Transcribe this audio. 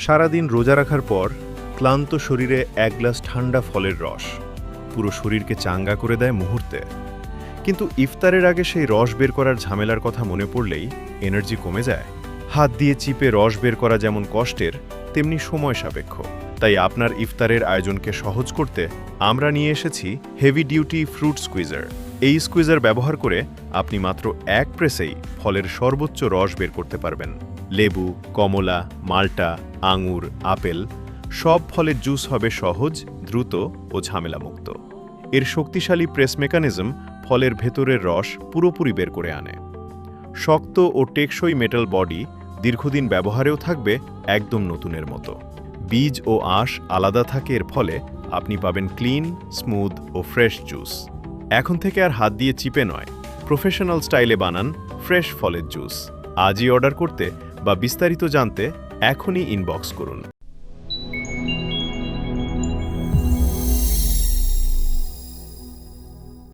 সারাদিন রোজা রাখার পর ক্লান্ত শরীরে এক গ্লাস ঠান্ডা ফলের রস পুরো শরীরকে চাঙ্গা করে দেয় মুহূর্তে। কিন্তু ইফতারের আগে সেই রস বের করার ঝামেলার কথা মনে পড়লেই এনার্জি কমে যায়। হাত দিয়ে চিপে রস বের করা যেমন কষ্টের, তেমনি সময় সাপেক্ষ। তাই আপনার ইফতারের আয়োজনকে সহজ করতে আমরা নিয়ে এসেছি হেভি ডিউটি ফ্রুট স্কুইজার। এই স্কুইজার ব্যবহার করে আপনি মাত্র এক প্রেসেই ফলের সর্বোচ্চ রস বের করতে পারবেন। লেবু, কমলা, মাল্টা, আঙুর, আপেল সব ফলের জুস হবে সহজ, দ্রুত ও ঝামেলামুক্ত। এর শক্তিশালী প্রেস মেকানিজম ফলের ভেতরের রস পুরোপুরি বের করে আনে। শক্ত ও টেকসই মেটাল বডি দীর্ঘদিন ব্যবহারেও থাকবে একদম নতুনের মতো। বীজ ও আঁশ আলাদা থাকে, এর ফলে আপনি পাবেন ক্লিন, স্মুথ ও ফ্রেশ জুস। এখন থেকে আর হাত দিয়ে চিপে নয়, প্রফেশনাল স্টাইলে বানান ফ্রেশ ফলের জুস। আজই অর্ডার করতে বা বিস্তারিত জানতে এখনই ইনবক্স করুন।